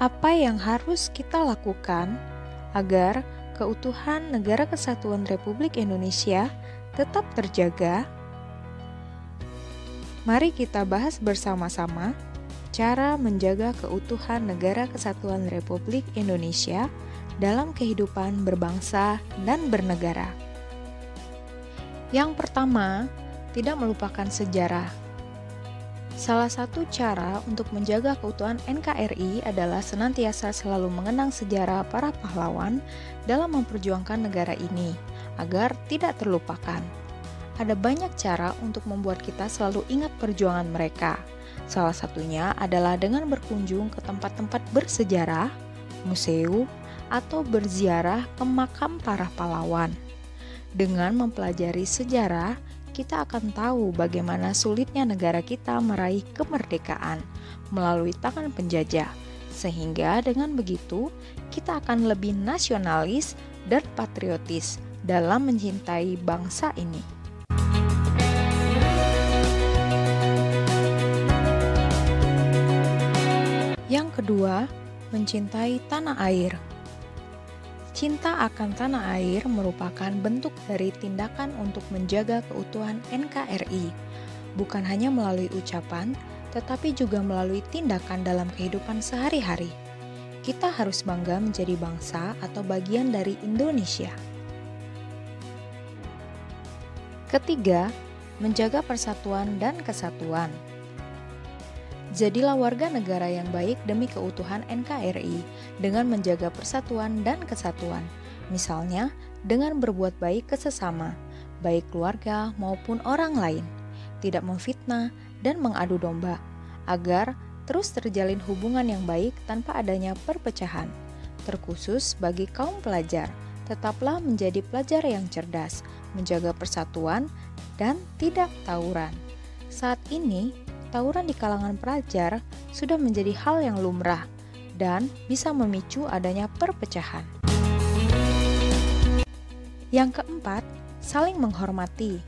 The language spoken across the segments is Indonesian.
Apa yang harus kita lakukan agar keutuhan Negara Kesatuan Republik Indonesia tetap terjaga? Mari kita bahas bersama-sama cara menjaga keutuhan Negara Kesatuan Republik Indonesia dalam kehidupan berbangsa dan bernegara. Yang pertama, tidak melupakan sejarah. Salah satu cara untuk menjaga keutuhan NKRI adalah senantiasa selalu mengenang sejarah para pahlawan dalam memperjuangkan negara ini, agar tidak terlupakan. Ada banyak cara untuk membuat kita selalu ingat perjuangan mereka. Salah satunya adalah dengan berkunjung ke tempat-tempat bersejarah, museum, atau berziarah ke makam para pahlawan. Dengan mempelajari sejarah, kita akan tahu bagaimana sulitnya negara kita meraih kemerdekaan melalui tangan penjajah, sehingga dengan begitu kita akan lebih nasionalis dan patriotis dalam mencintai bangsa ini. Yang kedua, mencintai tanah air. Cinta akan tanah air merupakan bentuk dari tindakan untuk menjaga keutuhan NKRI, bukan hanya melalui ucapan, tetapi juga melalui tindakan dalam kehidupan sehari-hari. Kita harus bangga menjadi bangsa atau bagian dari Indonesia. Ketiga, menjaga persatuan dan kesatuan. Jadilah warga negara yang baik demi keutuhan NKRI dengan menjaga persatuan dan kesatuan. Misalnya, dengan berbuat baik ke sesama, baik keluarga maupun orang lain. Tidak memfitnah dan mengadu domba, agar terus terjalin hubungan yang baik tanpa adanya perpecahan. Terkhusus bagi kaum pelajar, tetaplah menjadi pelajar yang cerdas, menjaga persatuan, dan tidak tawuran. Saat ini, tawuran di kalangan pelajar sudah menjadi hal yang lumrah dan bisa memicu adanya perpecahan. Yang keempat, saling menghormati.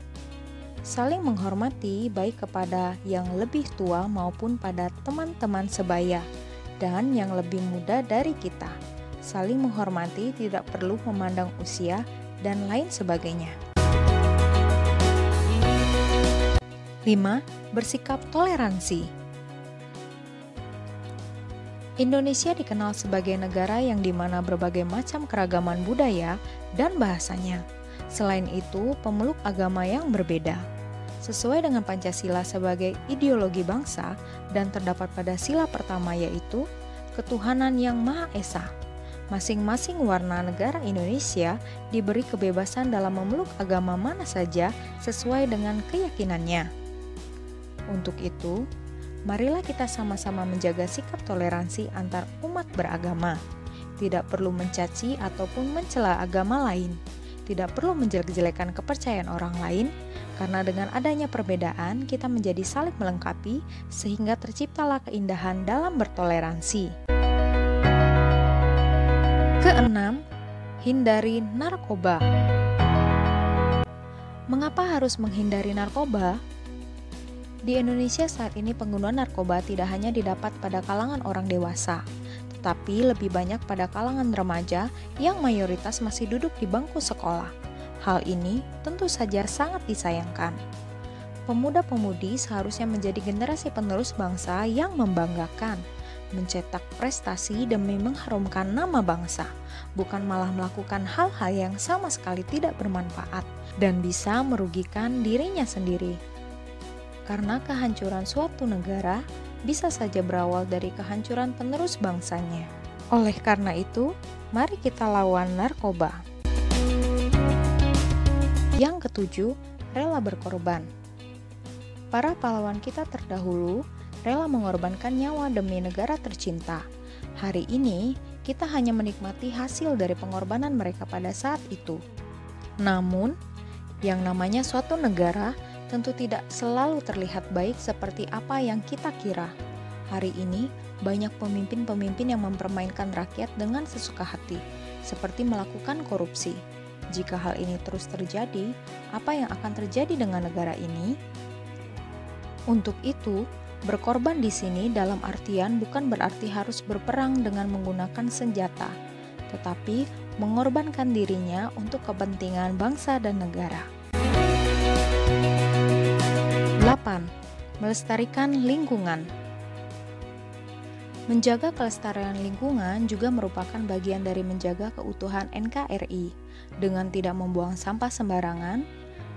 Saling menghormati baik kepada yang lebih tua maupun pada teman-teman sebaya dan yang lebih muda dari kita. Saling menghormati tidak perlu memandang usia dan lain sebagainya. 5. Bersikap toleransi. Indonesia dikenal sebagai negara yang dimana berbagai macam keragaman budaya dan bahasanya. Selain itu, pemeluk agama yang berbeda. Sesuai dengan Pancasila sebagai ideologi bangsa dan terdapat pada sila pertama yaitu ketuhanan yang Maha Esa. Masing-masing warna negara Indonesia diberi kebebasan dalam memeluk agama mana saja sesuai dengan keyakinannya. Untuk itu, marilah kita sama-sama menjaga sikap toleransi antar umat beragama. Tidak perlu mencaci ataupun mencela agama lain. Tidak perlu menjelek-jelekan kepercayaan orang lain, karena dengan adanya perbedaan kita menjadi saling melengkapi sehingga terciptalah keindahan dalam bertoleransi. Keenam, hindari narkoba. Mengapa harus menghindari narkoba? Di Indonesia saat ini penggunaan narkoba tidak hanya didapat pada kalangan orang dewasa, tetapi lebih banyak pada kalangan remaja yang mayoritas masih duduk di bangku sekolah. Hal ini tentu saja sangat disayangkan. Pemuda-pemudi seharusnya menjadi generasi penerus bangsa yang membanggakan, mencetak prestasi demi mengharumkan nama bangsa, bukan malah melakukan hal-hal yang sama sekali tidak bermanfaat dan bisa merugikan dirinya sendiri. Karena kehancuran suatu negara bisa saja berawal dari kehancuran penerus bangsanya. Oleh karena itu, mari kita lawan narkoba. Yang ketujuh, rela berkorban. Para pahlawan kita terdahulu rela mengorbankan nyawa demi negara tercinta. Hari ini, kita hanya menikmati hasil dari pengorbanan mereka pada saat itu. Namun, yang namanya suatu negara tentu tidak selalu terlihat baik seperti apa yang kita kira. Hari ini, banyak pemimpin-pemimpin yang mempermainkan rakyat dengan sesuka hati, seperti melakukan korupsi. Jika hal ini terus terjadi, apa yang akan terjadi dengan negara ini? Untuk itu, berkorban di sini dalam artian bukan berarti harus berperang dengan menggunakan senjata, tetapi mengorbankan dirinya untuk kepentingan bangsa dan negara. 8. Melestarikan lingkungan. Menjaga kelestarian lingkungan juga merupakan bagian dari menjaga keutuhan NKRI dengan tidak membuang sampah sembarangan,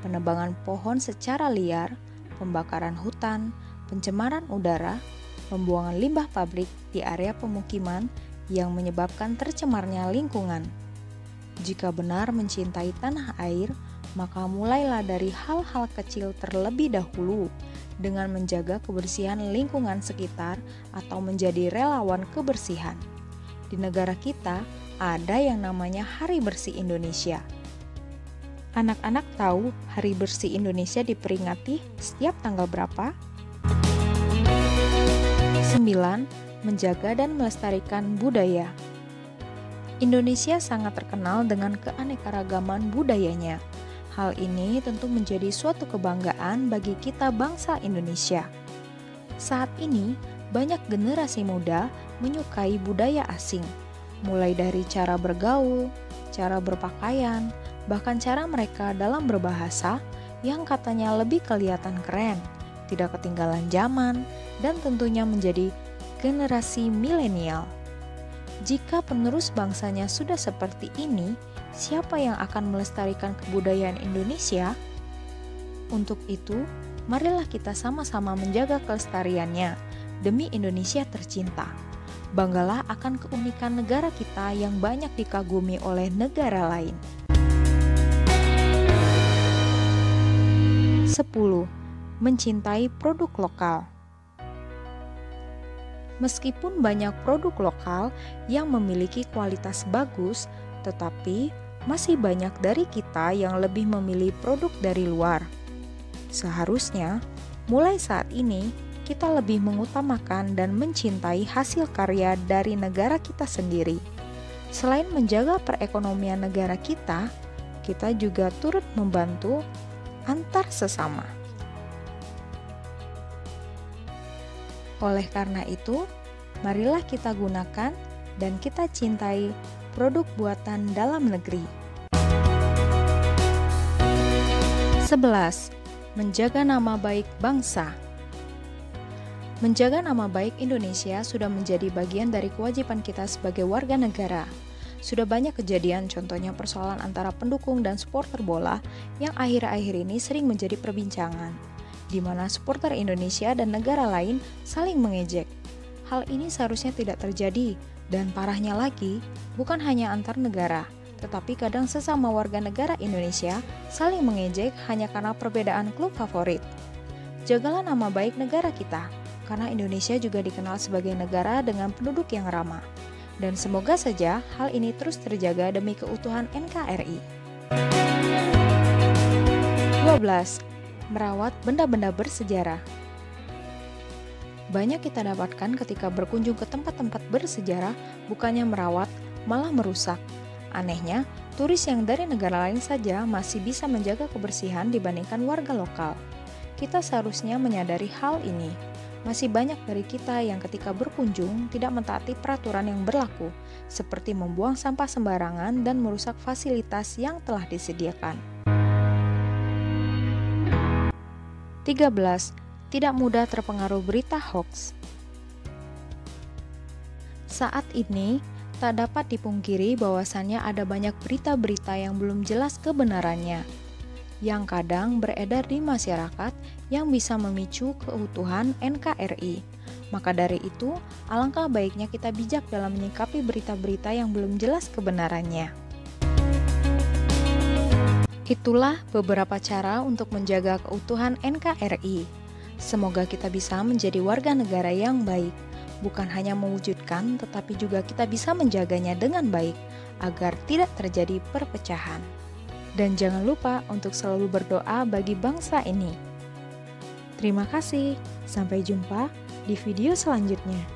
penebangan pohon secara liar, pembakaran hutan, pencemaran udara, pembuangan limbah pabrik di area pemukiman yang menyebabkan tercemarnya lingkungan. Jika benar mencintai tanah air, maka mulailah dari hal-hal kecil terlebih dahulu dengan menjaga kebersihan lingkungan sekitar atau menjadi relawan kebersihan. Di negara kita ada yang namanya Hari Bersih Indonesia. Anak-anak tahu Hari Bersih Indonesia diperingati setiap tanggal berapa? 9. Menjaga dan melestarikan budaya. Indonesia sangat terkenal dengan keanekaragaman budayanya. Hal ini tentu menjadi suatu kebanggaan bagi kita bangsa Indonesia. Saat ini, banyak generasi muda menyukai budaya asing, mulai dari cara bergaul, cara berpakaian, bahkan cara mereka dalam berbahasa yang katanya lebih kelihatan keren, tidak ketinggalan zaman, dan tentunya menjadi generasi milenial. Jika penerus bangsanya sudah seperti ini, siapa yang akan melestarikan kebudayaan Indonesia? Untuk itu, marilah kita sama-sama menjaga kelestariannya demi Indonesia tercinta. Banggalah akan keunikan negara kita yang banyak dikagumi oleh negara lain. 10. Mencintai produk lokal. Meskipun banyak produk lokal yang memiliki kualitas bagus, tetapi masih banyak dari kita yang lebih memilih produk dari luar. Seharusnya, mulai saat ini, kita lebih mengutamakan dan mencintai hasil karya dari negara kita sendiri. Selain menjaga perekonomian negara kita juga turut membantu antar sesama. Oleh karena itu, marilah kita gunakan dan kita cintai produk buatan dalam negeri. 11. Menjaga nama baik bangsa. Menjaga nama baik Indonesia sudah menjadi bagian dari kewajiban kita sebagai warga negara. Sudah banyak kejadian, contohnya persoalan antara pendukung dan supporter bola yang akhir-akhir ini sering menjadi perbincangan, di mana supporter Indonesia dan negara lain saling mengejek. Hal ini seharusnya tidak terjadi, dan parahnya lagi, bukan hanya antar negara, tetapi kadang sesama warga negara Indonesia saling mengejek hanya karena perbedaan klub favorit. Jagalah nama baik negara kita, karena Indonesia juga dikenal sebagai negara dengan penduduk yang ramah. Dan semoga saja hal ini terus terjaga demi keutuhan NKRI. 12. Merawat benda-benda bersejarah. Banyak kita dapatkan ketika berkunjung ke tempat-tempat bersejarah, bukannya merawat, malah merusak. Anehnya, turis yang dari negara lain saja masih bisa menjaga kebersihan dibandingkan warga lokal. Kita seharusnya menyadari hal ini. Masih banyak dari kita yang ketika berkunjung tidak mentaati peraturan yang berlaku, seperti membuang sampah sembarangan dan merusak fasilitas yang telah disediakan. 13. Tidak mudah terpengaruh berita hoax. Saat ini, tak dapat dipungkiri bahwasannya ada banyak berita-berita yang belum jelas kebenarannya, yang kadang beredar di masyarakat yang bisa memicu keutuhan NKRI. Maka dari itu, alangkah baiknya kita bijak dalam menyikapi berita-berita yang belum jelas kebenarannya. Itulah beberapa cara untuk menjaga keutuhan NKRI. Semoga kita bisa menjadi warga negara yang baik, bukan hanya mewujudkan, tetapi juga kita bisa menjaganya dengan baik, agar tidak terjadi perpecahan. Dan jangan lupa untuk selalu berdoa bagi bangsa ini. Terima kasih, sampai jumpa di video selanjutnya.